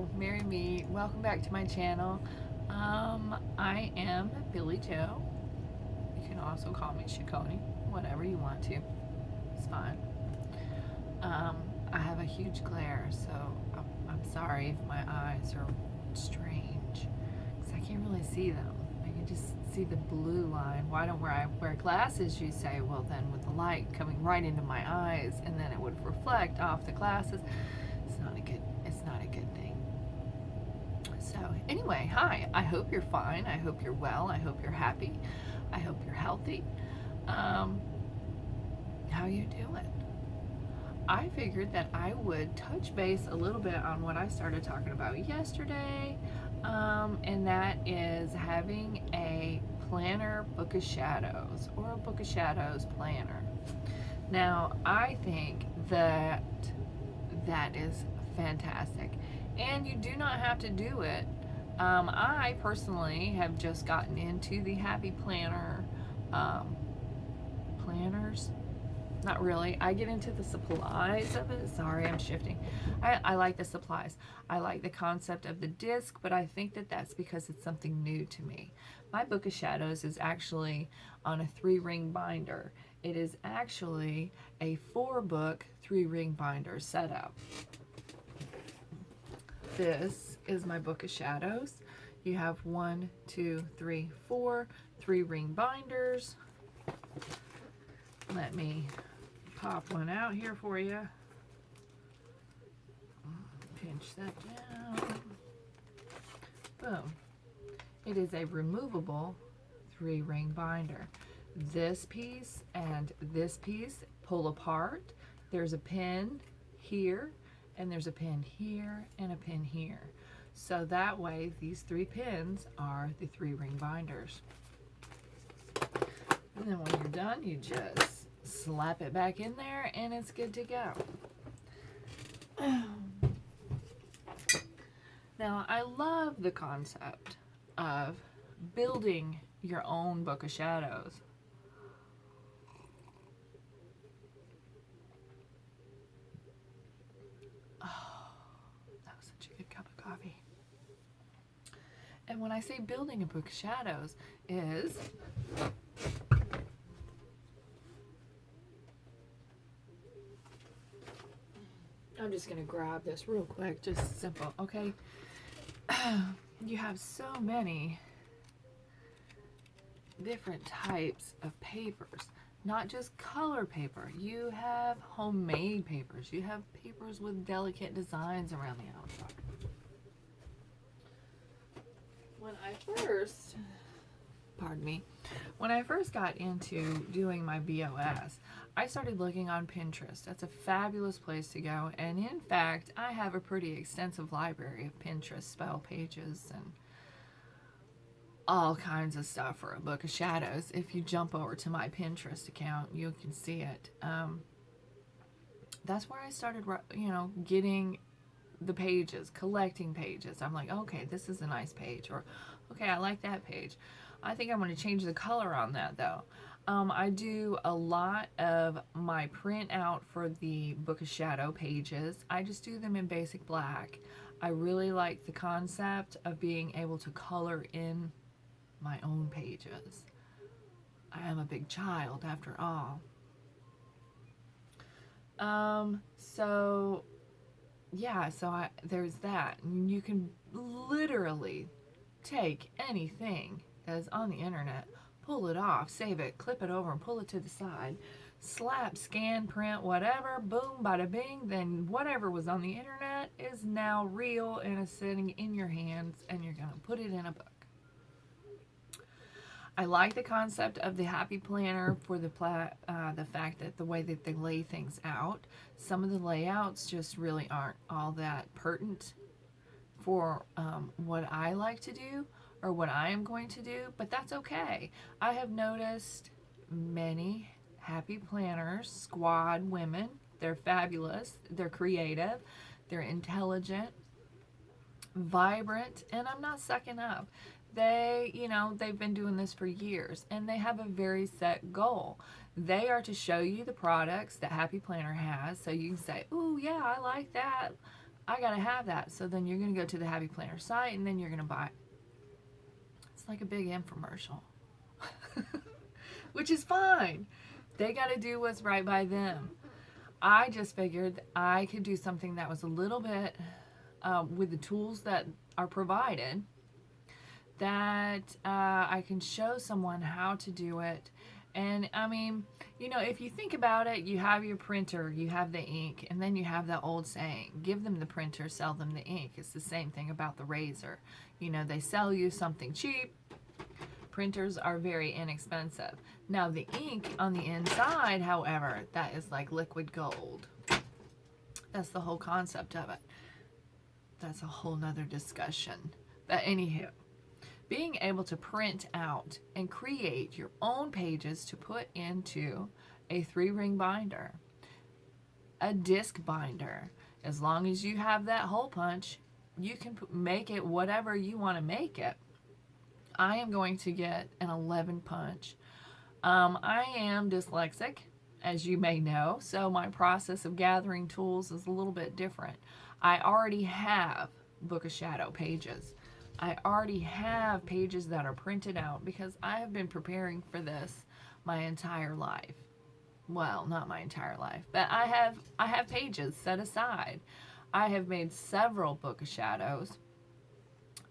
Hello, Mary Me. Welcome back to my channel. I am Billy Joe. You can also call me Shikoni, whatever you want to. It's fine. I have a huge glare, so I'm sorry if my eyes are strange, because I can't really see them. I can just see the blue line. Why don't I wear glasses, you say? Well, then with the light coming right into my eyes, and then it would reflect off the glasses. It's not a good thing. So anyway, hi. I hope you're fine. I hope you're well. I hope you're happy. I hope you're healthy. How you doing? I figured that I would touch base a little bit on what I started talking about yesterday, and that is having a planner book of shadows, or a book of shadows planner. Now, I think that is fantastic, and you do not have to do it. I personally have just gotten into the Happy Planner planners. Not really. I get into the supplies of it. Sorry, I'm shifting. I like the supplies. I like the concept of the disc, but I think that that's because it's something new to me. My Book of Shadows is actually on a 3-ring binder. It is actually a 4-book 3-ring binder setup. This is my Book of Shadows. You have 1, 2, 3, 4 3-ring binders. Let me pop one out here for you. Pinch that down. Boom. It is a removable 3-ring binder. This piece and this piece pull apart. There's a pin here, and there's a pin here, and a pin here. So that way, these 3 pins are the 3-ring binders. And then when you're done, you just slap it back in there, and it's good to go. Now, I love the concept of building your own Book of Shadows. Coffee. And when I say building a Book of Shadows is I'm just gonna grab this real quick, just simple, okay? You have so many different types of papers, not just color paper. You have homemade papers. You have papers with delicate designs around the outside. When I first got into doing my BOS, I started looking on Pinterest. That's a fabulous place to go, and in fact, I have a pretty extensive library of Pinterest spell pages and all kinds of stuff for a Book of Shadows. If you jump over to my Pinterest account, you can see it. That's where I started, getting the pages, collecting pages. I'm like, okay, this is a nice page, or okay, I like that page. I think I'm going to change the color on that though. I do a lot of my print out for the Book of Shadow pages. I just do them in basic black. I really like the concept of being able to color in my own pages. I am a big child after all. There's that. You can literally take anything that is on the internet, pull it off, save it, clip it over, and pull it to the side, slap, scan, print, whatever, boom, bada bing, then whatever was on the internet is now real and is sitting in your hands, and you're going to put it in a book. I like the concept of the Happy Planner for the fact that the way that they lay things out. Some of the layouts just really aren't all that pertinent for what I like to do or what I am going to do, but that's okay. I have noticed many Happy Planners, squad women. They're fabulous, they're creative, they're intelligent, vibrant, and I'm not sucking up. They've been doing this for years, and they have a very set goal. They are to show you the products that Happy Planner has, so you can say, "Ooh, yeah, I like that. I gotta have that. So then you're gonna go to the Happy Planner site and then you're gonna buy it. It's like a big infomercial. Which is fine. They gotta do what's right by them. I just figured I could do something that was a little bit with the tools that are provided, that I can show someone how to do it. And I mean, you know, if you think about it, you have your printer, you have the ink, and then you have that old saying, give them the printer, sell them the ink. It's the same thing about the razor. You know, they sell you something cheap. Printers are very inexpensive. Now the ink on the inside, however, that is like liquid gold. That's the whole concept of it. That's a whole nother discussion. But anywho, being able to print out and create your own pages to put into a 3-ring binder, a disc binder, as long as you have that hole punch, you can make it whatever you want to make it. I am going to get an 11 punch. I am dyslexic, as you may know, so my process of gathering tools is a little bit different. I already have Book of Shadow pages. I already have pages that are printed out because I have been preparing for this my entire life. Well, not my entire life, but I have pages set aside. I have made several Book of Shadows.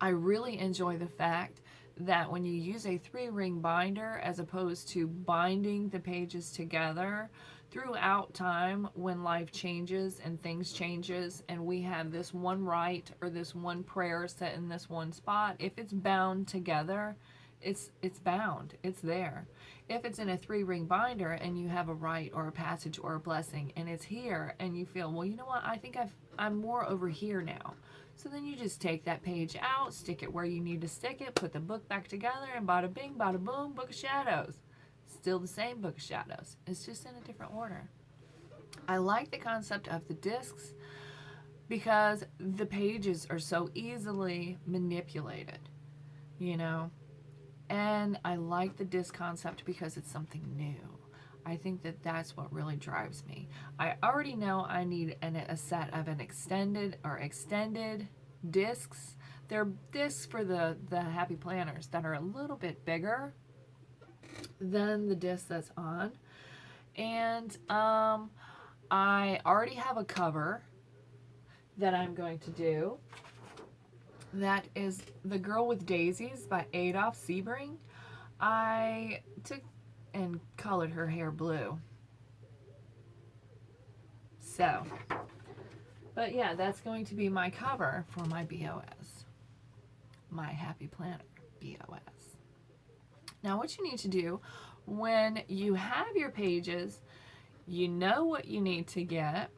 I really enjoy the fact that when you use a 3-ring binder as opposed to binding the pages together throughout time, when life changes and things changes and we have this one rite or this one prayer set in this one spot, if it's bound together, it's bound, it's there. If it's in a 3-ring binder and you have a rite or a passage or a blessing and it's here and you feel, well, you know what, I think I'm more over here now. So then you just take that page out, stick it where you need to stick it, put the book back together, and bada bing, bada boom, Book of Shadows. Still the same Book of Shadows. It's just in a different order. I like the concept of the discs because the pages are so easily manipulated, you know. And I like the disc concept because it's something new. I think that that's what really drives me. I already know I need a set of an extended discs. They're discs for the Happy Planners that are a little bit bigger than the disc that's on. And I already have a cover that I'm going to do. That is The Girl with Daisies by Adolph Sebring. I took and colored her hair blue. So, but yeah, that's going to be my cover for my BOS. My Happy Planner BOS. Now what you need to do when you have your pages, you know what you need to get,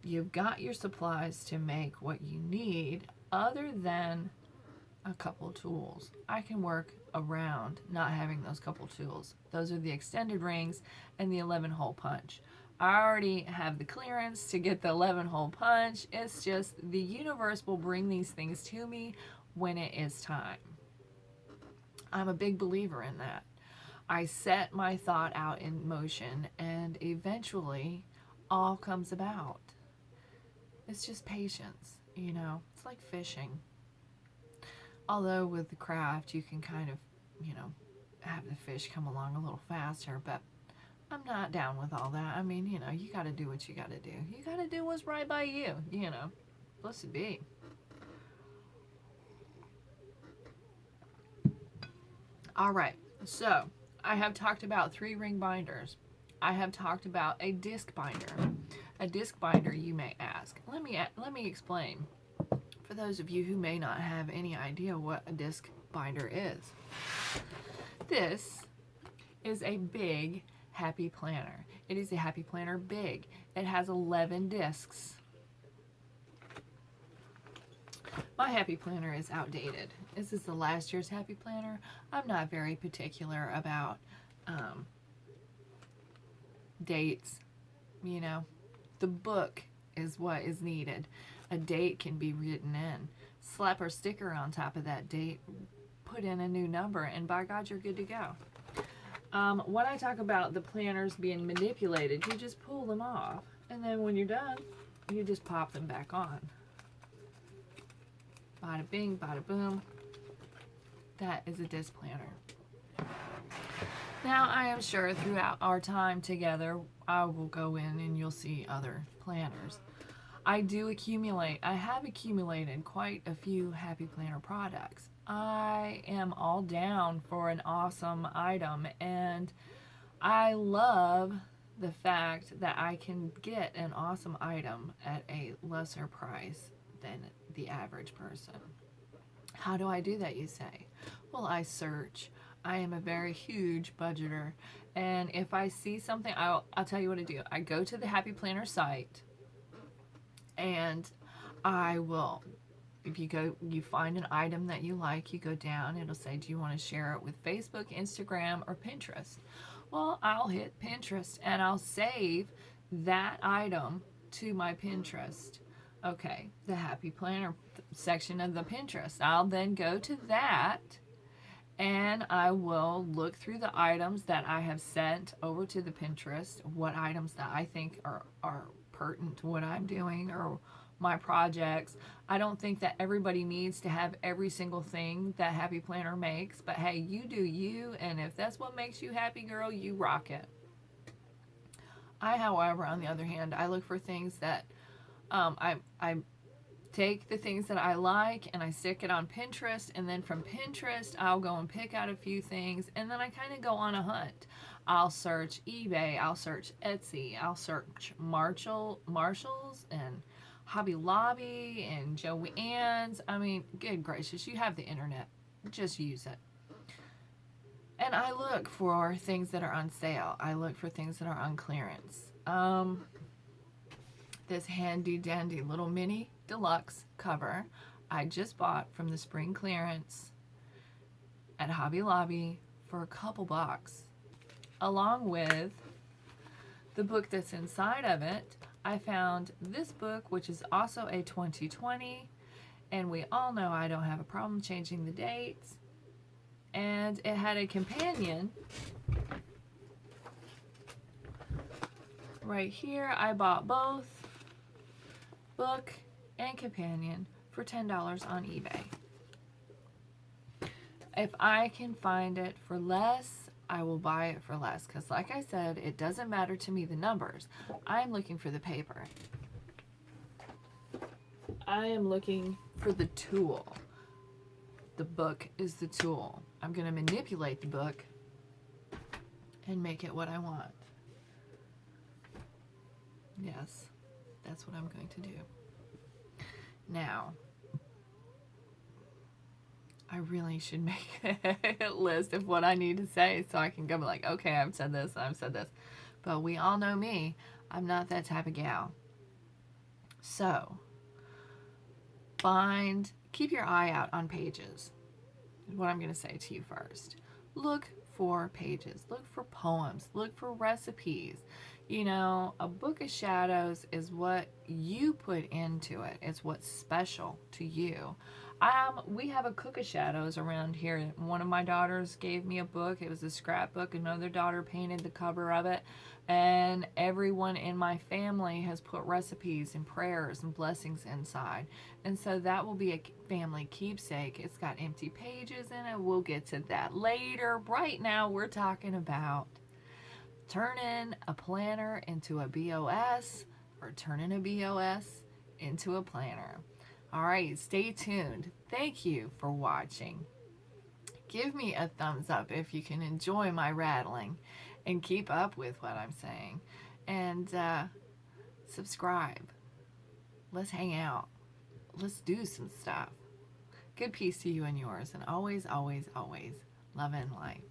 you've got your supplies to make what you need other than a couple tools. I can work around not having those couple tools. Those are the extended rings and the 11-hole punch. I already have the clearance to get the 11-hole punch. It's just the universe will bring these things to me when it is time. I'm a big believer in that. I set my thought out in motion and eventually all comes about. It's just patience, you know. It's like fishing. Although with the craft, you can kind of, you know, have the fish come along a little faster, but I'm not down with all that. I mean, you know, you got to do what you got to do. You got to do what's right by you, you know. Blessed be. All right, so I have talked about 3-ring binders. I have talked about a disc binder. A disc binder, you may ask. Let me explain. For those of you who may not have any idea what a disc binder is. This is a big Happy Planner. It is a Happy Planner big. It has 11 discs. My Happy Planner is outdated. This is the last year's Happy Planner. I'm not very particular about dates. You know, the book is what is needed. A date can be written in. Slap a sticker on top of that date, put in a new number, and by God, you're good to go. When I talk about the planners being manipulated, you just pull them off. And then when you're done, you just pop them back on. Bada bing, bada boom. That is a disc planner. Now, I am sure throughout our time together, I will go in and you'll see other planners. I have accumulated quite a few Happy Planner products. I am all down for an awesome item, and I love the fact that I can get an awesome item at a lesser price than the average person. How do I do that, you say? Well, I search. I am a very huge budgeter, and if I see something, I'll tell you what to do. I go to the Happy Planner site, and I will, if you find an item that you like, you go down, it'll say, do you want to share it with Facebook, Instagram, or Pinterest? Well, I'll hit Pinterest and I'll save that item to my Pinterest. Okay, the Happy Planner section of the Pinterest. I'll then go to that and I will look through the items that I have sent over to the Pinterest, what items that I think are pertinent to what I'm doing or my projects. I don't think that everybody needs to have every single thing that Happy Planner makes, but hey, you do you, and if that's what makes you happy, girl, you rock it. However, on the other hand, I look for things that I take the things that I like and I stick it on Pinterest, and then from Pinterest I'll go and pick out a few things, and then I kind of go on a hunt. I'll search eBay, I'll search Etsy, I'll search Marshalls and Hobby Lobby and Joann's. I mean, good gracious, you have the internet. Just use it. And I look for things that are on sale. I look for things that are on clearance. This handy dandy little mini deluxe cover I just bought from the spring clearance at Hobby Lobby for a couple bucks, along with the book that's inside of it. I found this book, which is also a 2020, and we all know I don't have a problem changing the dates, and it had a companion right here. I bought both book and companion for $10 on eBay. If I can find it for less, I will buy it for less, because like I said, it doesn't matter to me the numbers. I'm looking for the paper. I am looking for the tool. The book is the tool. I'm going to manipulate the book and make it what I want. Yes, that's what I'm going to do. Now, I really should make a list of what I need to say so I can go like, okay, I've said this, I've said this. But we all know me. I'm not that type of gal. So, keep your eye out on pages. Is what I'm going to say to you first. Look for pages. Look for poems. Look for recipes. You know, a book of shadows is what you put into it. It's what's special to you. We have a cook of shadows around here. One of my daughters gave me a book. It was a scrapbook. Another daughter painted the cover of it. And everyone in my family has put recipes and prayers and blessings inside. And so that will be a family keepsake. It's got empty pages in it. We'll get to that later. Right now, we're talking about turning a planner into a BOS, or turning a BOS into a planner. All right, stay tuned. Thank you for watching. Give me a thumbs up if you can enjoy my rattling and keep up with what I'm saying. And subscribe. Let's hang out. Let's do some stuff. Good peace to you and yours. And always, always, always love and light.